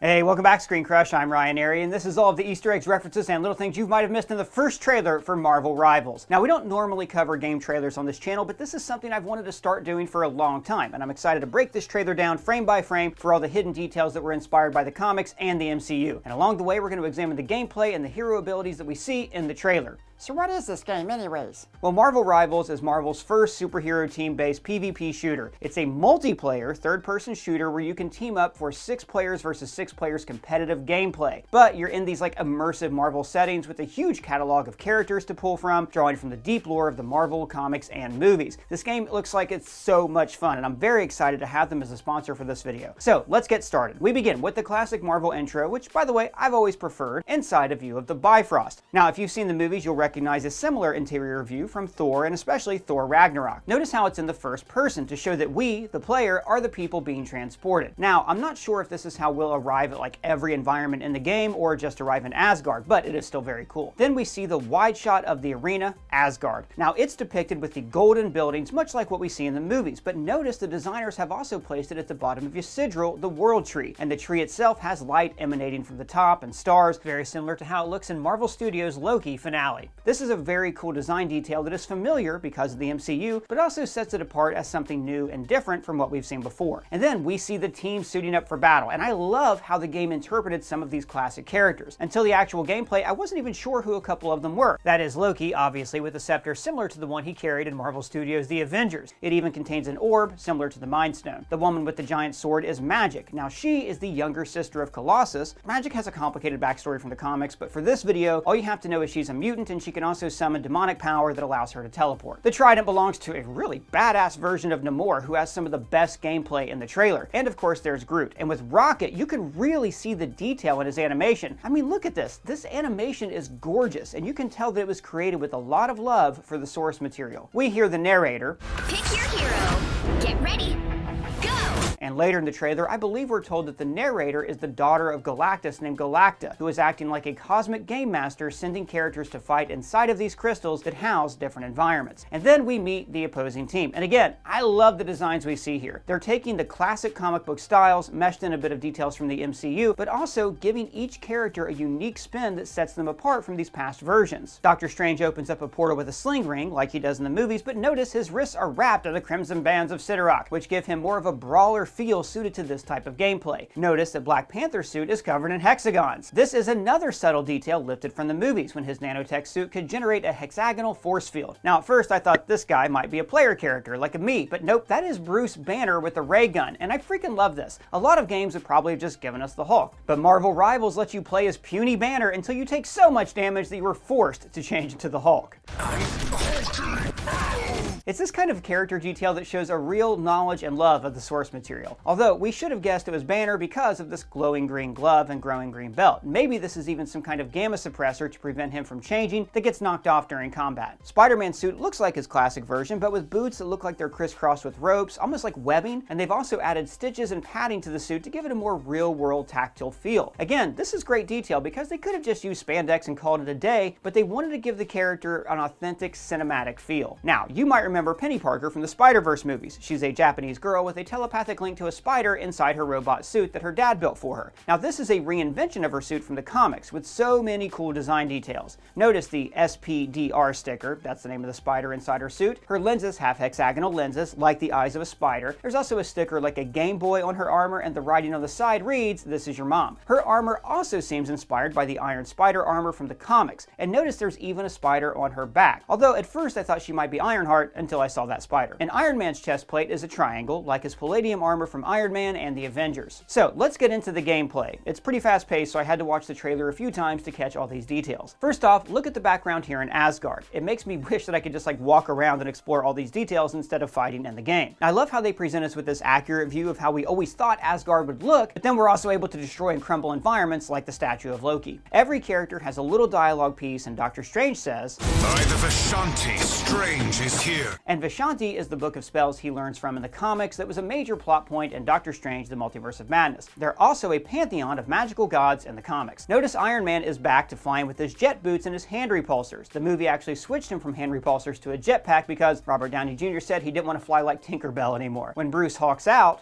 Hey, welcome back, ScreenCrush. I'm Ryan Neore, and this is all of the Easter eggs, references, and little things you might have missed in the first trailer for Marvel Rivals. Now, we don't normally cover game trailers on this channel, but this is something I've wanted to start doing for a long time, and I'm excited to break this trailer down frame by frame for all the hidden details that were inspired by the comics and the MCU. And along the way, we're going to examine the gameplay and the hero abilities that we see in the trailer. So what is this game anyways? Well, Marvel Rivals is Marvel's first superhero team-based PvP shooter. It's a multiplayer, third-person shooter where you can team up for 6 players versus 6 players competitive gameplay. But you're in these like immersive Marvel settings with a huge catalog of characters to pull from, drawing from the deep lore of the Marvel comics and movies. This game looks like it's so much fun, and I'm very excited to have them as a sponsor for this video. So let's get started. We begin with the classic Marvel intro, which, by the way, I've always preferred, inside a view of the Bifrost. Now, if you've seen the movies, you'll recognize a similar interior view from Thor, and especially Thor Ragnarok. Notice how it's in the first person to show that we, the player, are the people being transported. Now, I'm not sure if this is how we'll arrive at like every environment in the game or just arrive in Asgard, but it is still very cool. Then we see the wide shot of the arena, Asgard. Now, it's depicted with the golden buildings, much like what we see in the movies, but notice the designers have also placed it at the bottom of Yggdrasil, the world tree, and the tree itself has light emanating from the top and stars, very similar to how it looks in Marvel Studios' Loki finale. This is a very cool design detail that is familiar because of the MCU, but also sets it apart as something new and different from what we've seen before. And then we see the team suiting up for battle, and I love how the game interpreted some of these classic characters. Until the actual gameplay, I wasn't even sure who a couple of them were. That is Loki, obviously, with a scepter similar to the one he carried in Marvel Studios' The Avengers. It even contains an orb similar to the Mind Stone. The woman with the giant sword is Magik. Now, she is the younger sister of Colossus. Magik has a complicated backstory from the comics, but for this video, all you have to know is she's a mutant, and she can also summon demonic power that allows her to teleport. The trident belongs to a really badass version of Neore who has some of the best gameplay in the trailer. And of course there's Groot. And with Rocket, you can really see the detail in his animation. I mean, look at this. This animation is gorgeous, and you can tell that it was created with a lot of love for the source material. We hear the narrator. Pick your hero. Get ready. And later in the trailer, I believe we're told that the narrator is the daughter of Galactus named Galacta, who is acting like a cosmic game master, sending characters to fight inside of these crystals that house different environments. And then we meet the opposing team. And again, I love the designs we see here. They're taking the classic comic book styles, meshed in a bit of details from the MCU, but also giving each character a unique spin that sets them apart from these past versions. Doctor Strange opens up a portal with a sling ring, like he does in the movies, but notice his wrists are wrapped in the crimson bands of Sidorak, which give him more of a brawler feel suited to this type of gameplay. Notice that Black Panther's suit is covered in hexagons. This is another subtle detail lifted from the movies, when his nanotech suit could generate a hexagonal force field. Now, at first I thought this guy might be a player character, like a me, but nope, that is Bruce Banner with a ray gun, and I freaking love this. A lot of games would probably have just given us the Hulk, but Marvel Rivals lets you play as puny Banner until you take so much damage that you were forced to change into the Hulk. It's this kind of character detail that shows a real knowledge and love of the source material. Although we should have guessed it was Banner because of this glowing green glove and growing green belt. Maybe this is even some kind of gamma suppressor to prevent him from changing that gets knocked off during combat. Spider-Man's suit looks like his classic version, but with boots that look like they're crisscrossed with ropes, almost like webbing, and they've also added stitches and padding to the suit to give it a more real-world tactile feel. Again, this is great detail because they could have just used spandex and called it a day, but they wanted to give the character an authentic cinematic feel. Now, you might remember Penny Parker from the Spider-Verse movies. She's a Japanese girl with a telepathic link to a spider inside her robot suit that her dad built for her. Now, this is a reinvention of her suit from the comics with so many cool design details. Notice the SPDR sticker, that's the name of the spider inside her suit. Her lenses have hexagonal lenses, like the eyes of a spider. There's also a sticker like a Game Boy on her armor, and the writing on the side reads, "This is your mom." Her armor also seems inspired by the Iron Spider armor from the comics, and notice there's even a spider on her back. Although at first I thought she might be Ironheart until I saw that spider. And Iron Man's chest plate is a triangle, like his palladium armor from Iron Man and the Avengers. So let's get into the gameplay. It's pretty fast paced, so I had to watch the trailer a few times to catch all these details. First off, look at the background here in Asgard. It makes me wish that I could just like walk around and explore all these details instead of fighting in the game. I love how they present us with this accurate view of how we always thought Asgard would look, but then we're also able to destroy and crumble environments like the statue of Loki. Every character has a little dialogue piece, and Doctor Strange says, "By the Vishanti, Strange is here." And Vishanti is the book of spells he learns from in the comics that was a major plot point in Doctor Strange: The Multiverse of Madness. They're also a pantheon of magical gods in the comics. Notice Iron Man is back to flying with his jet boots and his hand repulsors. The movie actually switched him from hand repulsors to a jetpack because Robert Downey Jr. said he didn't want to fly like Tinkerbell anymore. When Bruce hulks out,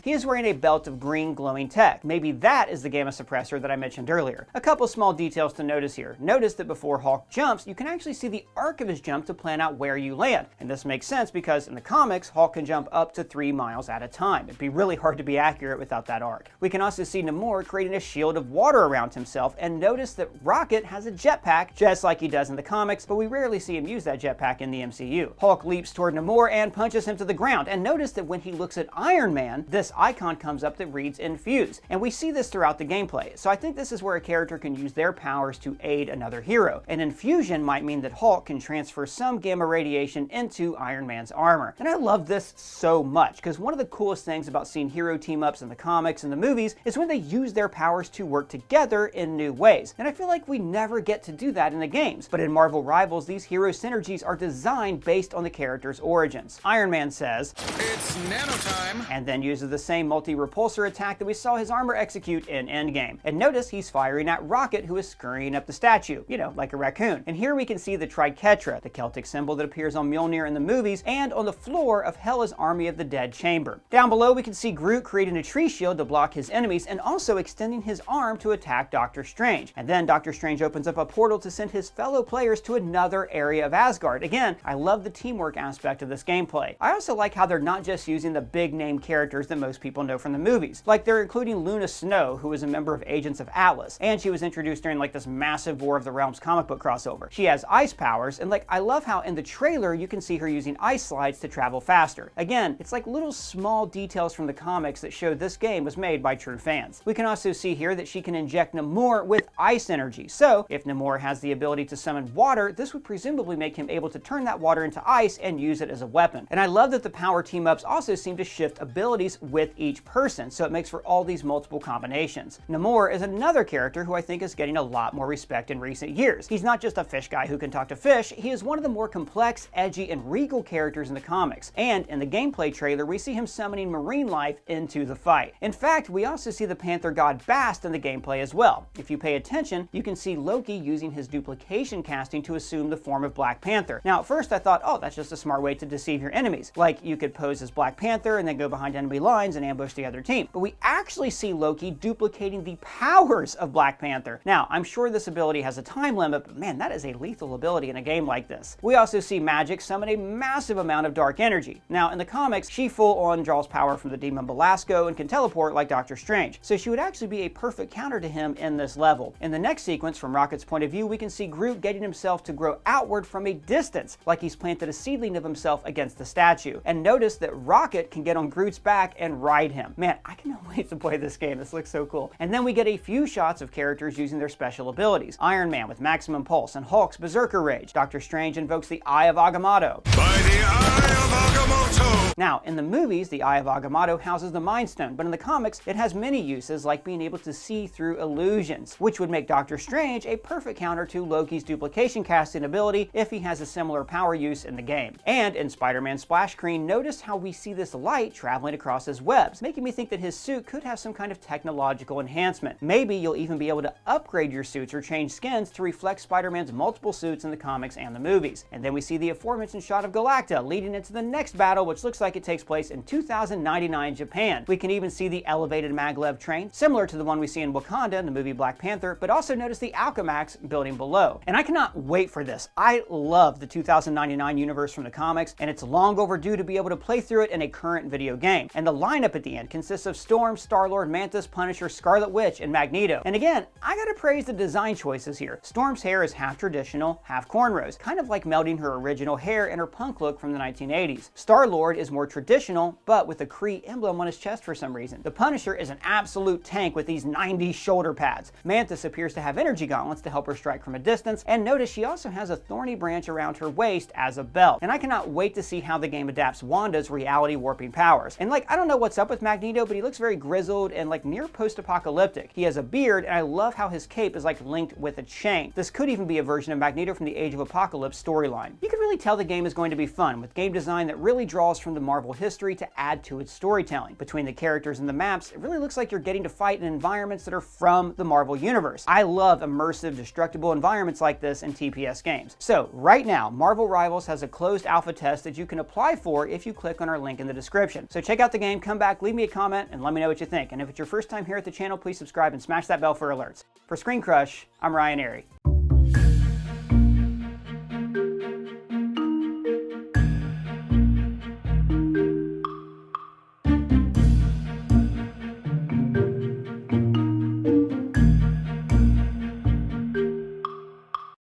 he is wearing a belt of green glowing tech. Maybe that is the gamma suppressor that I mentioned earlier. A couple small details to notice here. Notice that before Hulk jumps, you can actually see the arc of his jump to plan out where you land. And this makes sense because in the comics, Hulk can jump up to 3 miles at a time. It'd be really hard to be accurate without that arc. We can also see Neore creating a shield of water around himself, and notice that Rocket has a jetpack just like he does in the comics, but we rarely see him use that jetpack in the MCU. Hulk leaps toward Neore and punches him to the ground, and notice that when he looks at Iron Man, this icon comes up that reads Infuse, and we see this throughout the gameplay. So I think this is where a character can use their powers to aid another hero. An infusion might mean that Hulk can transfer some gamma radiation into Iron Man's armor. And I love this so much, because one of the coolest things about seeing hero team-ups in the comics and the movies is when they use their powers to work together in new ways. And I feel like we never get to do that in the games. But in Marvel Rivals, these hero synergies are designed based on the character's origins. Iron Man says, It's nanotime. and then uses the same multi-repulsor attack that we saw his armor execute in Endgame. And notice he's firing at Rocket, who is scurrying up the statue, you know, like a raccoon. And here we can see the Triquetra, the Celtic symbol that appears on Mjolnir in the movies, and on the floor of Hela's Army of the Dead chamber. Down below, we can see Groot creating a tree shield to block his enemies, and also extending his arm to attack Doctor Strange. And then Doctor Strange opens up a portal to send his fellow players to another area of Asgard. Again, I love the teamwork aspect of this gameplay. I also like how they're not just using the big name characters that most people know from the movies. Like they're including Luna Snow, who is a member of Agents of Atlas, and she was introduced during like this massive War of the Realms comic book crossover. She has ice powers, and like I love how in the trailer you can see her using ice slides to travel faster. Again, it's like little small details from the comics that show this game was made by true fans. We can also see here that she can inject Neore with ice energy. So if Neore has the ability to summon water, this would presumably make him able to turn that water into ice and use it as a weapon. And I love that the power team-ups also seem to shift abilities with each person, so it makes for all these multiple combinations. Neore is another character who I think is getting a lot more respect in recent years. He's not just a fish guy who can talk to fish, he is one of the more complex, edgy, and regal characters in the comics. And in the gameplay trailer, we see him summoning marine life into the fight. In fact, we also see the panther god Bast in the gameplay as well. If you pay attention, you can see Loki using his duplication casting to assume the form of Black Panther. Now, at first I thought, oh, that's just a smart way to deceive your enemies. Like, you could pose as Black Panther and then go behind enemy lines and ambush the other team. But we actually see Loki duplicating the powers of Black Panther. Now, I'm sure this ability has a time limit, but man, that is a lethal ability in a game like this. We also see Magic summon a massive amount of dark energy. Now, in the comics, she full-on draws power from the demon Belasco and can teleport like Doctor Strange. So she would actually be a perfect counter to him in this level. In the next sequence, from Rocket's point of view, we can see Groot getting himself to grow outward from a distance, like he's planted a seedling of himself against the statue. And notice that Rocket can get on Groot's back and ride him. Man, I cannot wait to play this game. This looks so cool. And then we get a few shots of characters using their special abilities. Iron Man with Maximum Pulse and Hulk's Berserker Rage. Doctor Strange invokes the Eye of Agamotto. By the Eye of Agamotto! Now, in the movies, the Eye of Agamotto houses the Mind Stone, but in the comics, it has many uses, like being able to see through illusions, which would make Doctor Strange a perfect counter to Loki's duplication casting ability if he has a similar power use in the game. And in Spider-Man Splash Screen, notice how we see this light traveling across his webs, making me think that his suit could have some kind of technological enhancement. Maybe you'll even be able to upgrade your suits or change skins to reflect Spider-Man's multiple suits in the comics and the movies. And then we see the aforementioned shot of Galacta leading into the next battle, which looks like it takes place in 2099 Japan. We can even see the elevated maglev train, similar to the one we see in Wakanda in the movie Black Panther, but also notice the Alchemax building below. And I cannot wait for this. I love the 2099 universe from the comics, and it's long overdue to be able to play through it in a current video game. And the lineup at the end consists of Storm, Star-Lord, Mantis, Punisher, Scarlet Witch, and Magneto. And again, I gotta praise the design choices here. Storm's hair is half traditional, half cornrows, kind of like melding her original hair and her punk look from the 1980s. Star-Lord is more traditional, but with a Kree emblem on his chest for some reason. The Punisher is an absolute tank with these 90s shoulder pads. Mantis appears to have energy gauntlets to help her strike from a distance, and notice she also has a thorny branch around her waist as a belt. And I cannot wait to see how the game adapts Wanda's reality warping powers. And like, I don't know what's up with Magneto, but he looks very grizzled and like near post-apocalyptic. He has a beard, and I love how his cape is like linked with a chain. This could even be a version of Magneto from the Age of Apocalypse storyline. You can really tell the game is going to be fun, with game design that really draws from the Marvel history to add to its storytelling. Between the characters and the maps, it really looks like you're getting to fight in environments that are from the Marvel universe. I love immersive, destructible environments like this in TPS games. So right now, Marvel Rivals has a closed alpha test that you can apply for if you click on our link in the description. So check out the game, come come back, leave me a comment, and let me know what you think. And if it's your first time here at the channel, please subscribe and smash that bell for alerts. For ScreenCrush, I'm Ryan Airy.